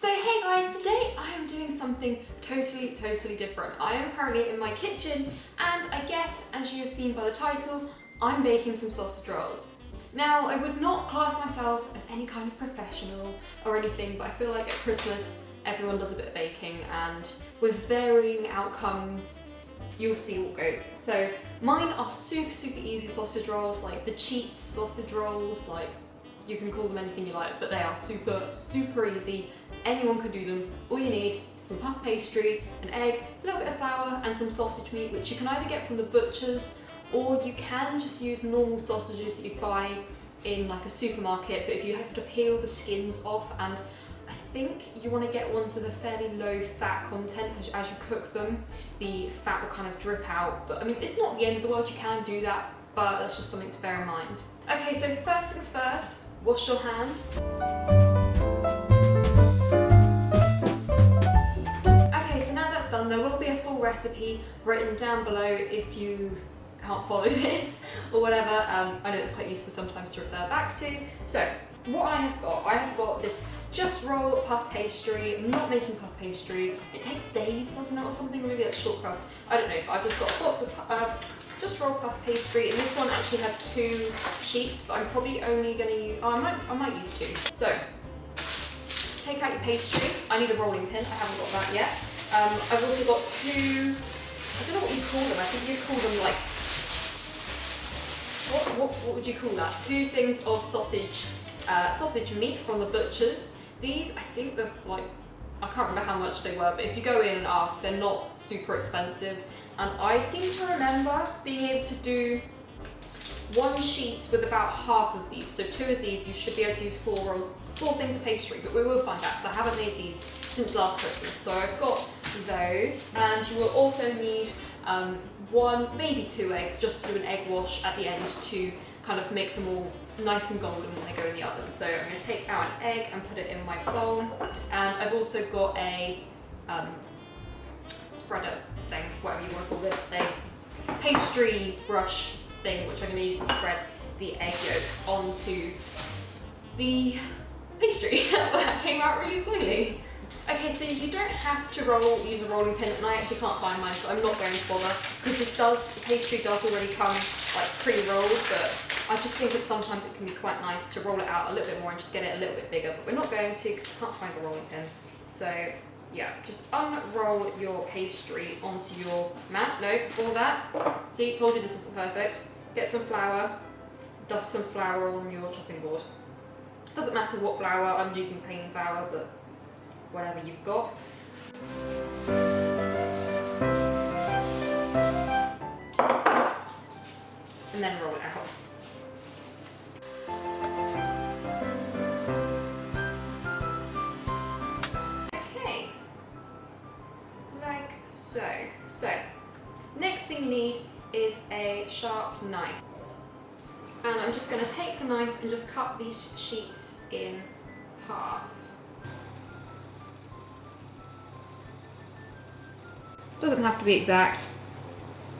So hey guys, today I am doing something totally different. I am currently in my kitchen and I guess, as you have seen by the title, I'm baking some sausage rolls. Now, I would not class myself as any kind of professional or anything, but I feel like at Christmas everyone does a bit of baking, and with varying outcomes you'll see what goes. So mine are super easy sausage rolls, like the cheat sausage rolls, like you can call them anything you like, but they are super easy. Anyone can do them. All you need is some puff pastry, an egg, a little bit of flour and some sausage meat, which you can either get from the butcher's or you can just use normal sausages that you buy in like a supermarket, but if you have to peel the skins off, and I think you want to get ones with a fairly low fat content because as you cook them the fat will kind of drip out. But I mean, it's not the end of the world, you can do that, but that's just something to bear in mind. Okay, so first things first, wash your hands. Okay, so now that's done, there will be a full recipe written down below if you can't follow this or whatever. I know it's quite useful sometimes to refer back to. So what I have got this just roll puff pastry. I'm not making puff pastry. It takes days, doesn't it, or something? Maybe it's short crust. I don't know. I've just got a box of just roll puff pastry, and this one actually has 2 sheets, but I'm probably only going to use, I might use 2. So take out your pastry. I need a rolling pin. I haven't got that yet. I've also got 2, I don't know what you call them. I think you call them like, what would you call that? 2 things of sausage meat from the butcher's. These, I think they're like, I can't remember how much they were, but if you go in and ask, they're not super expensive. And I seem to remember being able to do 1 sheet with about half of these. So 2 of these, you should be able to use 4 rolls, 4 things of pastry, but we will find out because I haven't made these since last Christmas. So I've got those, and you will also need 1, maybe 2 eggs, just to do an egg wash at the end to kind of make them all nice and golden when they go in the oven. So I'm going to take out an egg and put it in my bowl, and I've also got a spreader thing, whatever you want to call this, a pastry brush thing, which I'm going to use to spread the egg yolk onto the pastry. That came out really slowly. Okay, so you don't have to use a rolling pin, and I actually can't find mine, so I'm not going to bother, because the pastry does already come like pre-rolled, but I just think that sometimes it can be quite nice to roll it out a little bit more and just get it a little bit bigger, but we're not going to because I can't find a rolling pin. So yeah, just unroll your pastry onto your mat. No, before that, see, told you this isn't perfect. Get some flour, dust some flour on your chopping board. Doesn't matter what flour, I'm using plain flour, but whatever you've got. And then roll it out. Okay, like so. So, next thing you need is a sharp knife. And I'm just going to take the knife and just cut these sheets in half. Doesn't have to be exact,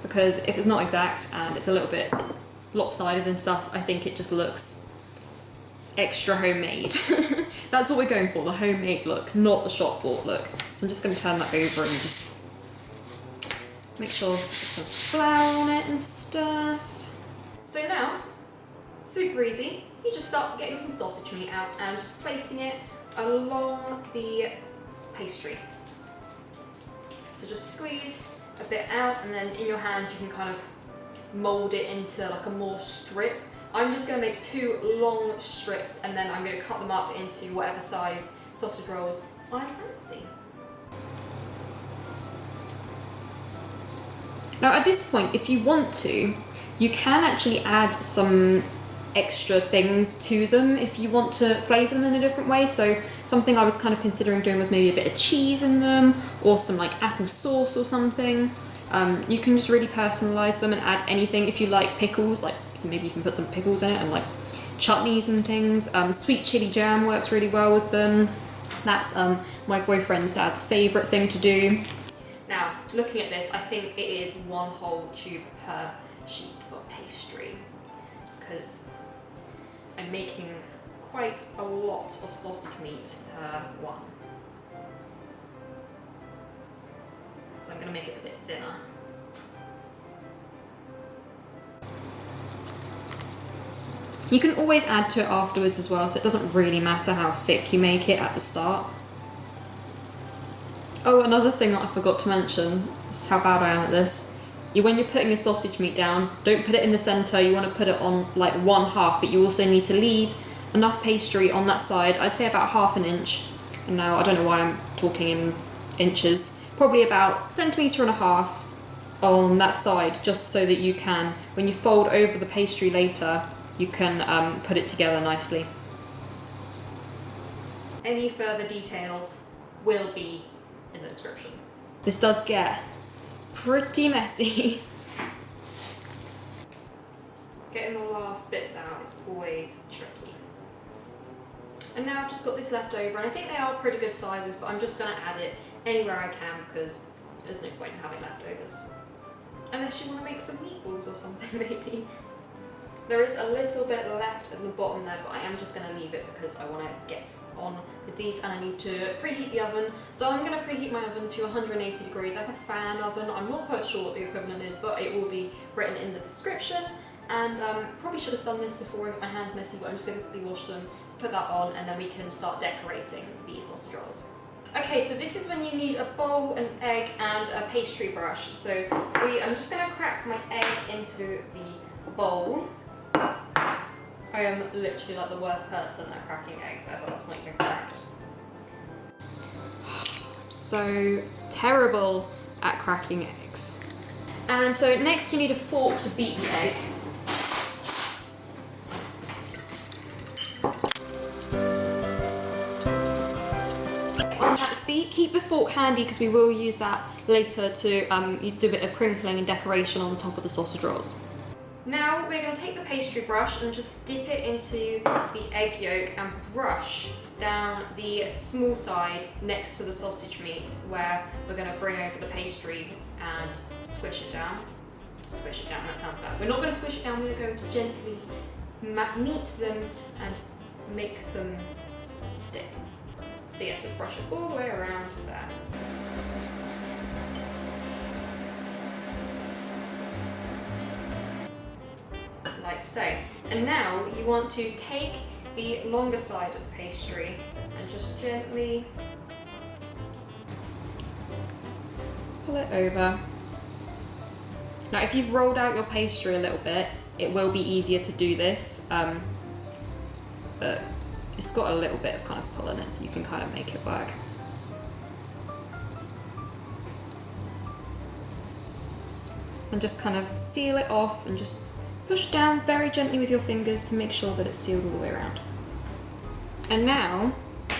because if it's not exact and it's a little bit lopsided and stuff, I think it just looks extra homemade. That's what we're going for, the homemade look, not the shop bought look. So I'm just going to turn that over and just make sure there's some flour on it and stuff. So now, super easy, you just start getting some sausage meat out and just placing it along the pastry. So just squeeze a bit out, and then in your hands you can kind of mould it into like a more strip. I'm just going to make 2 long strips, and then I'm going to cut them up into whatever size sausage rolls I fancy. Now at this point, if you want to, you can actually add some extra things to them if you want to flavour them in a different way. So something I was kind of considering doing was maybe a bit of cheese in them, or some like apple sauce or something. You can just really personalise them and add anything. If you like pickles, like, so maybe you can put some pickles in it, and like chutneys and things. Sweet chili jam works really well with them. That's my boyfriend's dad's favourite thing to do. Now, looking at this, I think it is 1 whole tube per sheet of pastry, because I'm making quite a lot of sausage meat per one. to make it a bit thinner. You can always add to it afterwards as well, so it doesn't really matter how thick you make it at the start. Oh, another thing that I forgot to mention, this is how bad I am at this. When you're putting your sausage meat down, don't put it in the centre, you want to put it on like 1/2, but you also need to leave enough pastry on that side, I'd say about 1/2 inch. And now, I don't know why I'm talking in inches, probably about 1.5 centimetres on that side, just so that you can, when you fold over the pastry later, you can put it together nicely. Any further details will be in the description. This does get pretty messy. Getting the last bits out is always tricky. And now I've just got this left over, and I think they are pretty good sizes, but I'm just going to add it anywhere I can because there's no point in having leftovers. Unless you want to make some meatballs or something, maybe. There is a little bit left at the bottom there, but I am just going to leave it because I want to get on with these and I need to preheat the oven. So I'm going to preheat my oven to 180 degrees. I have a fan oven. I'm not quite sure what the equivalent is, but it will be written in the description. And probably should have done this before I got my hands messy, but I'm just going to quickly wash them, put that on, and then we can start decorating the sausage rolls. Okay, so this is when you need a bowl, an egg, and a pastry brush. So I'm just going to crack my egg into the bowl. I am literally like the worst person at cracking eggs ever. That's not even cracked. So terrible at cracking eggs. And so next you need a fork to beat the egg. On that beat, keep the fork handy because we will use that later to do a bit of crinkling and decoration on the top of the sausage rolls. Now we're going to take the pastry brush and just dip it into the egg yolk and brush down the small side next to the sausage meat where we're going to bring over the pastry and squish it down. Squish it down, that sounds bad. We're not going to squish it down, we're going to gently knead them and make them stick. So yeah, just brush it all the way around there. Like so. And now you want to take the longer side of the pastry and just gently pull it over. Now if you've rolled out your pastry a little bit, it will be easier to do this, but it's got a little bit of kind of pull in it, so you can kind of make it work. And just kind of seal it off and just push down very gently with your fingers to make sure that it's sealed all the way around. And now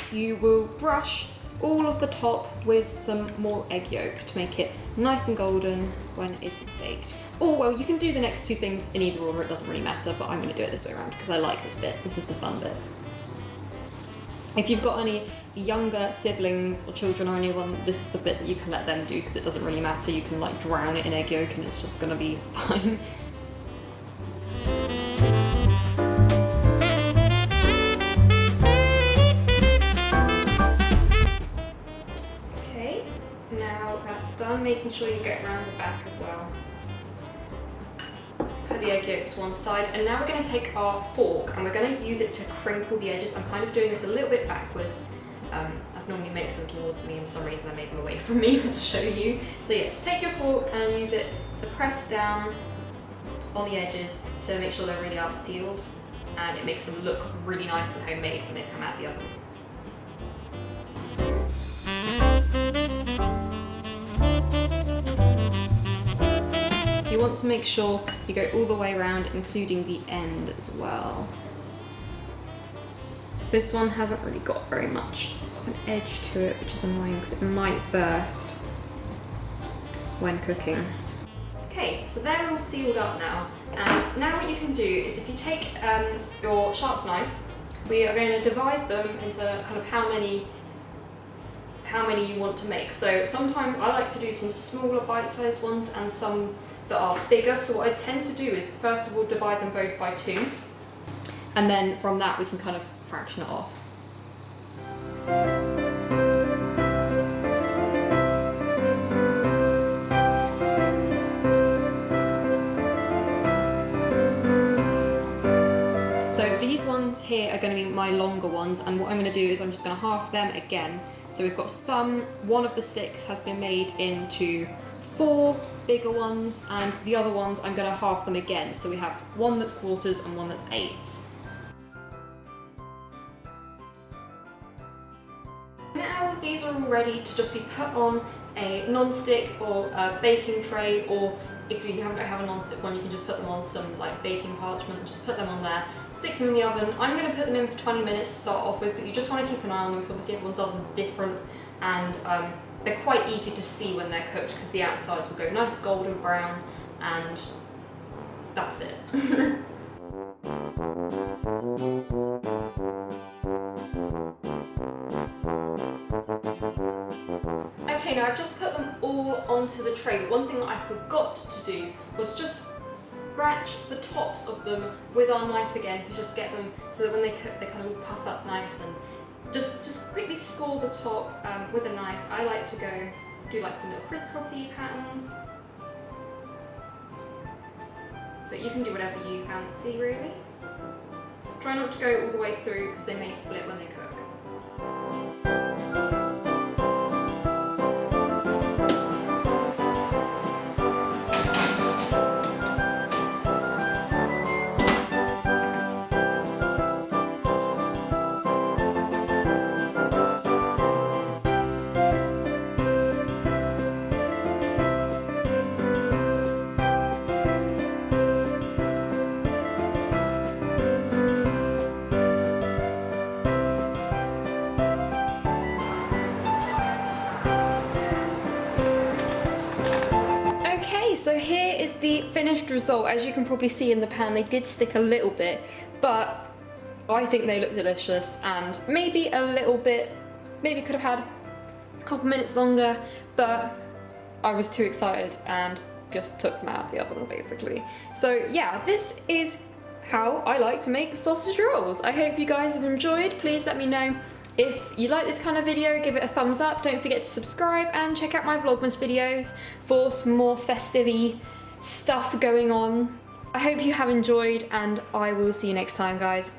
you will brush all of the top with some more egg yolk to make it nice and golden when it is baked. Or well, you can do the next two things in either order, it doesn't really matter, but I'm going to do it this way around because I like this bit. This is the fun bit. If you've got any younger siblings or children or anyone, this is the bit that you can let them do because it doesn't really matter. You can like drown it in egg yolk and it's just going to be fine. Okay, now that's done, making sure you get around the back as well. Put the egg yolk to one side, and now we're going to take our fork and we're going to use it to crinkle the edges. I'm kind of doing this a little bit backwards. I'd normally make them towards me and for some reason I make them away from me to show you. So yeah, just take your fork and use it to press down on the edges to make sure they really are sealed, and it makes them look really nice and homemade when they come out of the oven. You want to make sure you go all the way around, including the end as well. This one hasn't really got very much of an edge to it, which is annoying because it might burst when cooking. Okay, so they're all sealed up now, and now what you can do is if you take your sharp knife, we are going to divide them into kind of how many you want to make. So sometimes I like to do some smaller bite-sized ones and some that are bigger. So what I tend to do is first of all divide them both by 2. And then from that we can kind of fraction it off. ones here are going to be my longer ones, and what I'm going to do is I'm just going to half them again. So we've got one of the sticks has been made into 4 bigger ones, and the other ones I'm going to half them again. So we have one that's quarters and one that's eighths. Now these are all ready to just be put on a non-stick or a baking tray, or if you don't have a non-stick one, you can just put them on some like baking parchment, just put them on there, stick them in the oven. I'm going to put them in for 20 minutes to start off with, but you just want to keep an eye on them because obviously everyone's oven's different, and they're quite easy to see when they're cooked because the outsides will go nice golden brown, and that's it. Okay, now I've just put them all onto the tray, but one thing that I forgot to do was just scratch the tops of them with our knife again to just get them so that when they cook they kind of all puff up nice, and just quickly score the top with a knife. I like to go do like some little crisscrossy patterns, but you can do whatever you fancy really. Try not to go all the way through because they may split when they cook. So here is the finished result. As you can probably see in the pan, they did stick a little bit, but I think they look delicious, and maybe a little bit, maybe could have had a couple minutes longer, but I was too excited and just took them out of the oven basically. So yeah, this is how I like to make sausage rolls. I hope you guys have enjoyed. Please let me know if you like this kind of video, give it a thumbs up. Don't forget to subscribe and check out my Vlogmas videos for some more festive-y stuff going on. I hope you have enjoyed, and I will see you next time, guys.